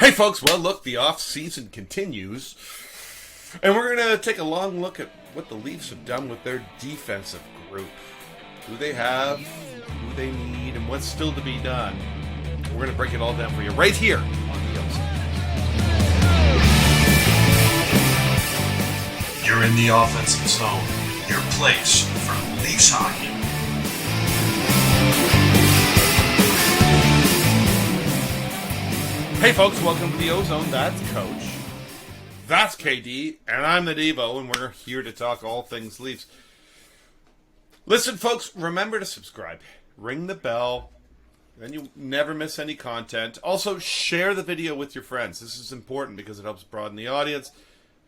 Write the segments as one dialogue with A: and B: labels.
A: Hey folks, well look, the off-season continues, and we're going to take a long look at what the Leafs have done with their defensive group. Who they have, who they need, and what's still to be done. We're going to break it all down for you right here on the OZone.
B: You're in the offensive zone, your place for Leafs hockey.
A: Hey folks, welcome to the OZone. That's Coach. That's KD, and I'm the Devo, and we're here to talk all things Leafs. Listen, folks, remember to subscribe. Ring the bell, then you never miss any content. Also, share the video with your friends. This is important because it helps broaden the audience.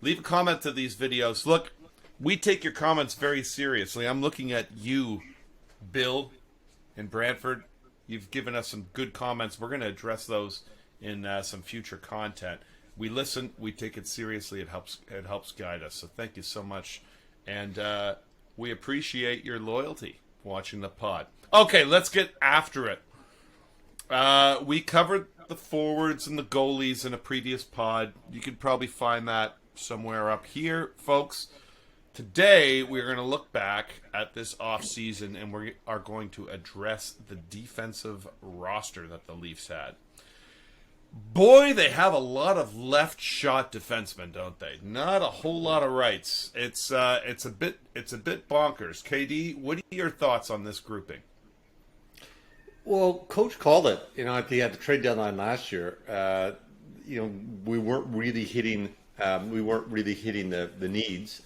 A: Leave a comment to these videos. Look, we take your comments very seriously. I'm looking at you, Bill, in Brantford. You've given us some good comments. We're going to address those in some future content. We listen, we take it seriously. It helps guide us. So thank you so much, and we appreciate your loyalty watching the pod. Okay, let's get after it. We covered the forwards and the goalies in a previous pod. You could probably find that somewhere up here, folks. Today we're going to look back at this offseason, and we are going to address the defensive roster that the Leafs had. Boy, they have a lot of left shot defensemen, don't they? Not a whole lot of rights. It's a bit bonkers. KD, what are your thoughts on this grouping?
C: Well, Coach called it. At the trade deadline last year, we weren't really hitting the needs.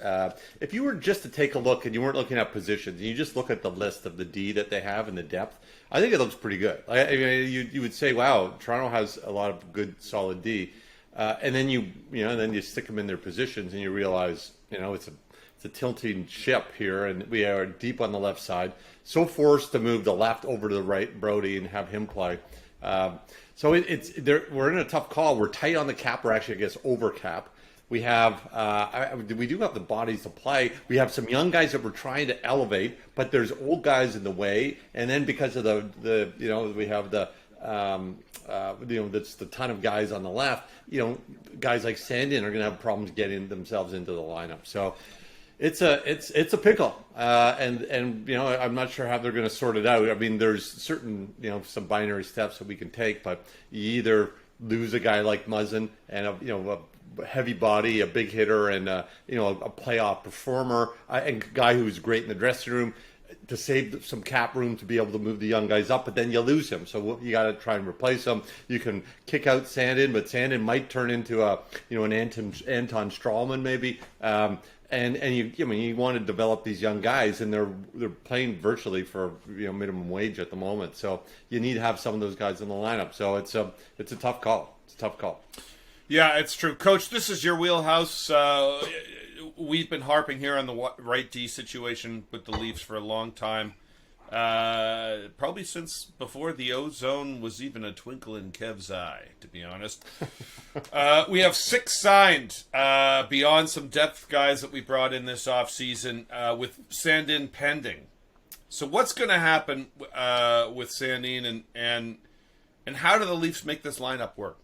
C: If you were just to take a look and you weren't looking at positions, and you just look at the list of the D that they have and the depth, I think it looks pretty good. You would say, wow, Toronto has a lot of good, solid D, and then you stick them in their positions and you realize, it's a tilting ship here, and we are deep on the left side, so forced to move the left over to the right, Brody, and have him play. So we're in a tough call. We're tight on the cap. We're actually, I guess, over cap. We have we do have the bodies to play. We have some young guys that we're trying to elevate, but there's old guys in the way. And then because of the we have that's the ton of guys on the left. Guys like Sandin are going to have problems getting themselves into the lineup. So it's a pickle, and I'm not sure how they're going to sort it out. I mean, there's certain some binary steps that we can take, but you either lose a guy like Muzzin and a heavy body, a big hitter, and a playoff performer, and a guy who's great in the dressing room to save some cap room to be able to move the young guys up, but then you lose him. So you got to try and replace him. You can kick out Sandin, but Sandin might turn into an Anton Strawman maybe. And you want to develop these young guys, and they're playing virtually for minimum wage at the moment. So you need to have some of those guys in the lineup. So it's a tough call. It's a tough call.
A: Yeah, it's true. Coach, this is your wheelhouse. We've been harping here on the right D situation with the Leafs for a long time. Probably since before the OZone was even a twinkle in Kev's eye, to be honest. We have 6 signed beyond some depth guys that we brought in this offseason with Sandin pending. So what's going to happen with Sandin, and how do the Leafs make this lineup work?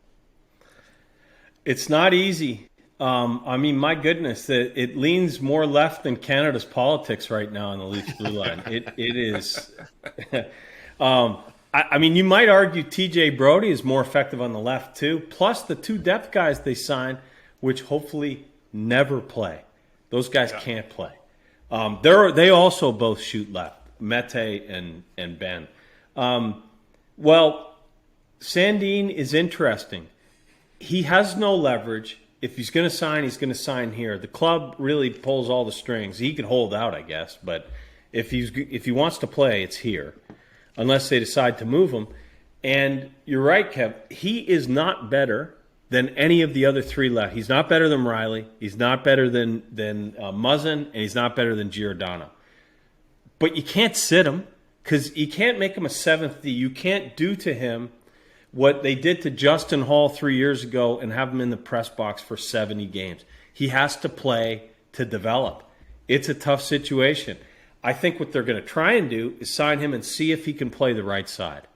D: It's not easy. My goodness, it leans more left than Canada's politics right now on the Leafs blue line. It is. You might argue TJ Brody is more effective on the left too. Plus the 2 depth guys they signed, which hopefully never play. Those guys can't play. They also both shoot left, Mete and Ben. Sandin is interesting. He has no leverage. If he's going to sign, he's going to sign here. The club really pulls all the strings. He can hold out, I guess, but if he wants to play, it's here, unless they decide to move him. And you're right, Kev. He is not better than any of the other 3 left. He's not better than Riley. He's not better than Muzzin, and he's not better than Giordano. But you can't sit him because you can't make him a 7th D. You can't do to him what they did to Justin Hall 3 years ago and have him in the press box for 70 games. He has to play to develop. It's a tough situation. I think what they're going to try and do is sign him and see if he can play the right side,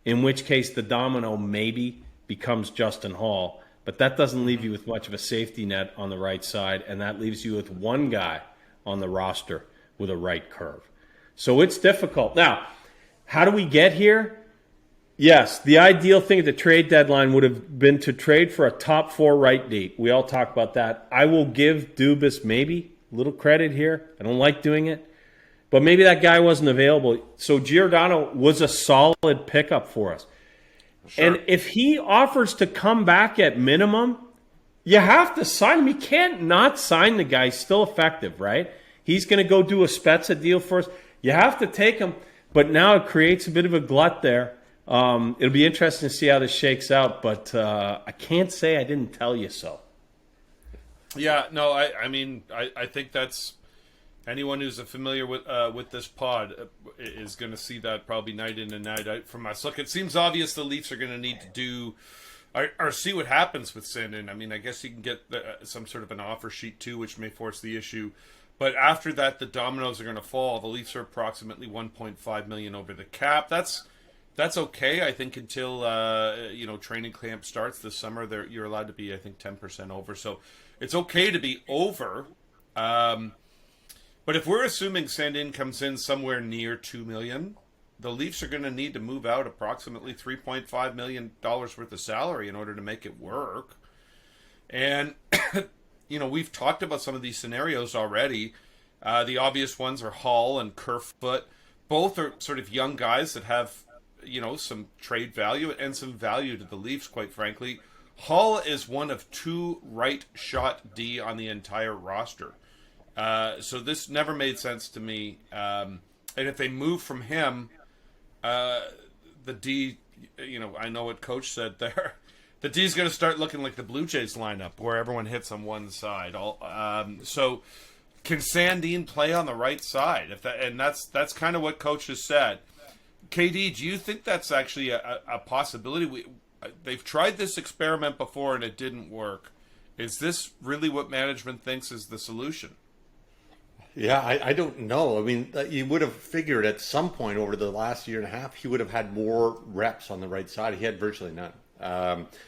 D: in which case the domino maybe becomes Justin Hall. But that doesn't leave you with much of a safety net on the right side, and that leaves you with one guy on the roster with a right curve. So it's difficult. Now, how do we get here? Yes, the ideal thing at the trade deadline would have been to trade for a top 4 right D. We all talk about that. I will give Dubas maybe a little credit here. I don't like doing it. But maybe that guy wasn't available. So Giordano was a solid pickup for us. Sure. And if he offers to come back at minimum, you have to sign him. You can't not sign the guy. He's still effective, right? He's going to go do a Spezza deal for us. You have to take him. But now it creates a bit of a glut there. It'll be interesting to see how this shakes out. But I can't say I didn't tell you so.
A: Yeah, no, I mean, I think that's... Anyone who's familiar with this pod is going to see that probably night in and night out from us. Look, it seems obvious the Leafs are going to need to do or see what happens with Sandin. I mean, I guess you can get some sort of an offer sheet too, which may force the issue. But after that, the dominoes are going to fall. The Leafs are approximately $1.5 million over the cap. That's okay, I think, until training camp starts this summer. You're allowed to be, I think, 10% over. So it's okay to be over. But if we're assuming Sandin comes in somewhere near $2 million, the Leafs are going to need to move out approximately $3.5 million worth of salary in order to make it work. And, we've talked about some of these scenarios already. The obvious ones are Hall and Kerfoot. Both are sort of young guys that have, some trade value and some value to the Leafs, quite frankly. Hall is one of 2 right shot D on the entire roster. So this never made sense to me. And if they move from him, the D, I know what Coach said there. The D's going to start looking like the Blue Jays lineup, where everyone hits on one side. So can Sandin play on the right side? And that's kind of what Coach has said. KD, do you think that's actually a possibility? They've tried this experiment before and it didn't work. Is this really what management thinks is the solution?
C: Yeah, I don't know. I mean, you would have figured at some point over the last year and a half, he would have had more reps on the right side. He had virtually none.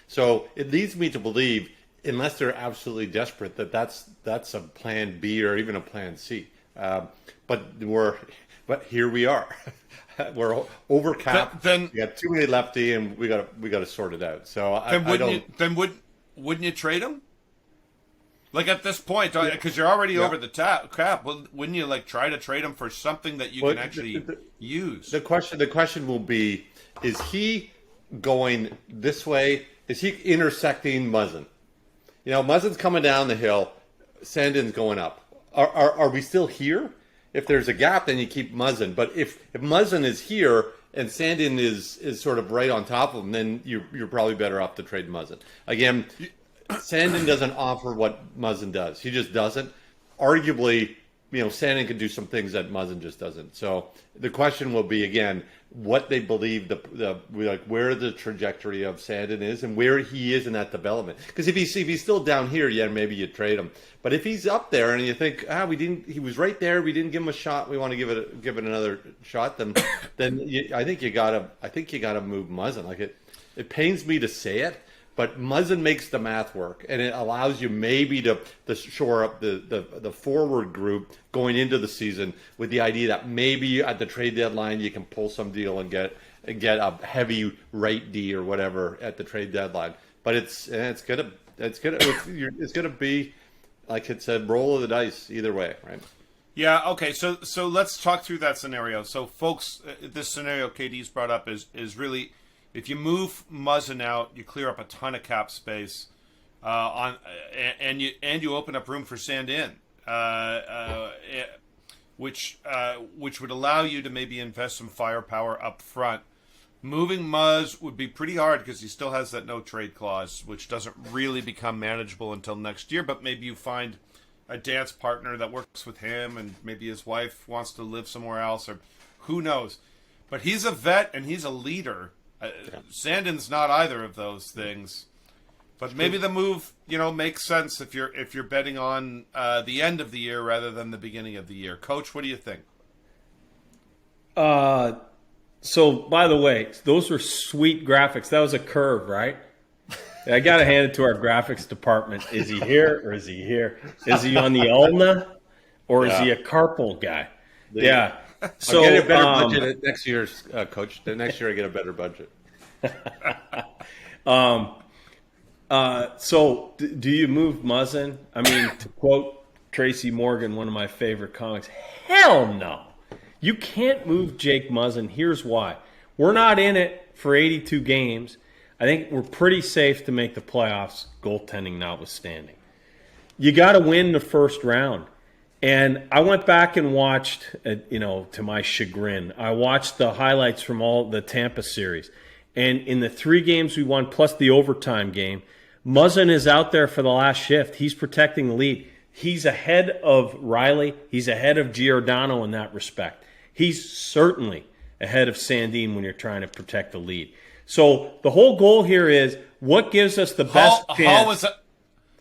C: So it leads me to believe, unless they're absolutely desperate, that's a plan B or even a plan C. But here we are. We're over cap. Then we got too many lefty, and we got to sort it out. So
A: wouldn't you trade him? Like at this point, because you're already over the cap, wouldn't you try to trade him for something that you can actually use?
C: The question will be: is he going this way? Is he intersecting Muzzin? Muzzin's coming down the hill, Sandin's going up. Are we still here? If there's a gap, then you keep Muzzin. But if Muzzin is here and Sandin is sort of right on top of him, then you're probably better off to trade Muzzin. Again, Sandin doesn't offer what Muzzin does. He just doesn't. Arguably, Sandin can do some things that Muzzin just doesn't. So the question will be, again, what they believe where the trajectory of Sandin is and where he is in that development. Because if he's still down here, yeah, maybe you trade him. But if he's up there and you think, he was right there, we didn't give him a shot, we want to give it another shot, then I think you gotta move Muzzin. It pains me to say it, but Muzzin makes the math work, and it allows you maybe to shore up the forward group going into the season with the idea that maybe at the trade deadline you can pull some deal and get a heavy right D or whatever at the trade deadline. But it's gonna be, like it said, roll of the dice either way, right?
A: Yeah. Okay. So let's talk through that scenario. So folks, this scenario KD's brought up is really, if you move Muzzin out, you clear up a ton of cap space, and you open up room for Sandin, which would allow you to maybe invest some firepower up front. Moving Muzz would be pretty hard because he still has that no trade clause, which doesn't really become manageable until next year. But maybe you find a dance partner that works with him, and maybe his wife wants to live somewhere else, or who knows. But he's a vet and he's a leader. Sandin's not either of those things, but maybe the move, makes sense if you're betting on the end of the year rather than the beginning of the year. Coach, what do you think?
D: So by the way, those were sweet graphics. That was a curve, right? I got to hand it to our graphics department. Is he here or is he here? Is he on the ulna or is he a carpal guy? Yeah. So
C: I'll get a better budget next year's coach. The next year I get a better budget.
D: So do you move Muzzin? I mean, to quote Tracy Morgan, one of my favorite comics, hell no. You can't move Jake Muzzin. Here's why. We're not in it for 82 games. I think we're pretty safe to make the playoffs, goaltending notwithstanding. You got to win the first round. And I went back and watched, to my chagrin, I watched the highlights from all the Tampa series. And in the 3 games we won, plus the overtime game, Muzzin is out there for the last shift. He's protecting the lead. He's ahead of Riley. He's ahead of Giordano in that respect. He's certainly ahead of Sandin when you're trying to protect the lead. So the whole goal here is what gives us the best chance.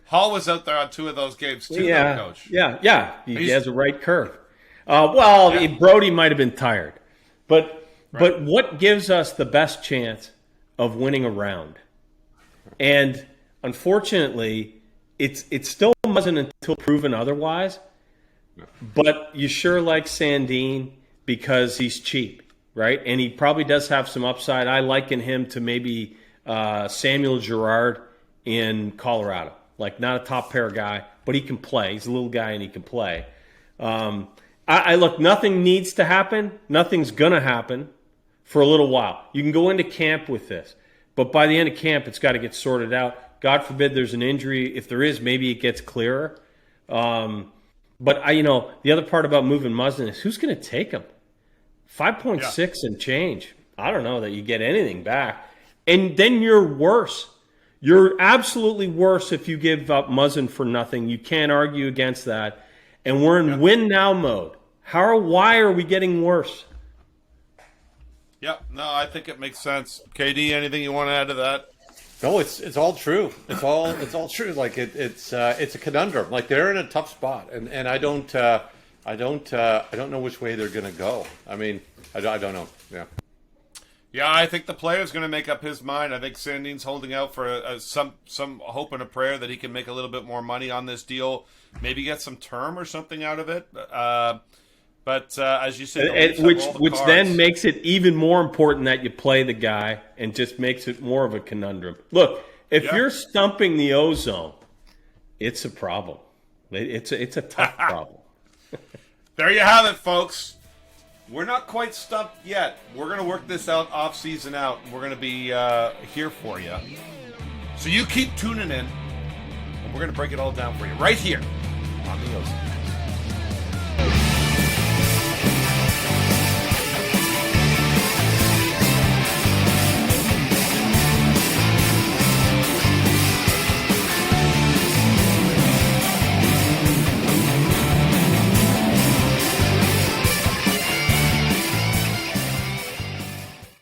A: Hall was out there on 2 of those games too,
D: yeah,
A: though, Coach.
D: Yeah. He has a right curve. Brody might have been tired. But what gives us the best chance of winning a round? And unfortunately, it's still Muzzin until proven otherwise. But you sure like Sandin because he's cheap, right? And he probably does have some upside. I liken him to maybe Samuel Girard in Colorado. Like, not a top pair guy, but he can play. He's a little guy and he can play. I look, nothing needs to happen. Nothing's going to happen for a little while. You can go into camp with this. But by the end of camp, it's got to get sorted out. God forbid there's an injury. If there is, maybe it gets clearer. But the other part about moving Muzzin is who's going to take him? 5.6 and change. I don't know that you get anything back. And then you're worse. You're absolutely worse if you give up Muzzin for nothing. You can't argue against that. And we're in win now mode. Why are we getting worse?
A: Yep. No, I think it makes sense. KD, anything you want to add to that?
C: No, it's all true. It's all true. Like it's a conundrum. Like they're in a tough spot, and I don't know which way they're going to go. I mean, I don't know. Yeah.
A: Yeah, I think the player's going to make up his mind. I think Sandin's holding out for some hope and a prayer that he can make a little bit more money on this deal, maybe get some term or something out of it. But as you said,
D: which then makes it even more important that you play the guy and just makes it more of a conundrum. Look, if you're stumping the OZone, it's a problem. It's a tough problem.
A: There you have it, folks. We're not quite stumped yet. We're going to work this out off-season out. We're going to be here for you. So you keep tuning in, and we're going to break it all down for you right here on the OZone.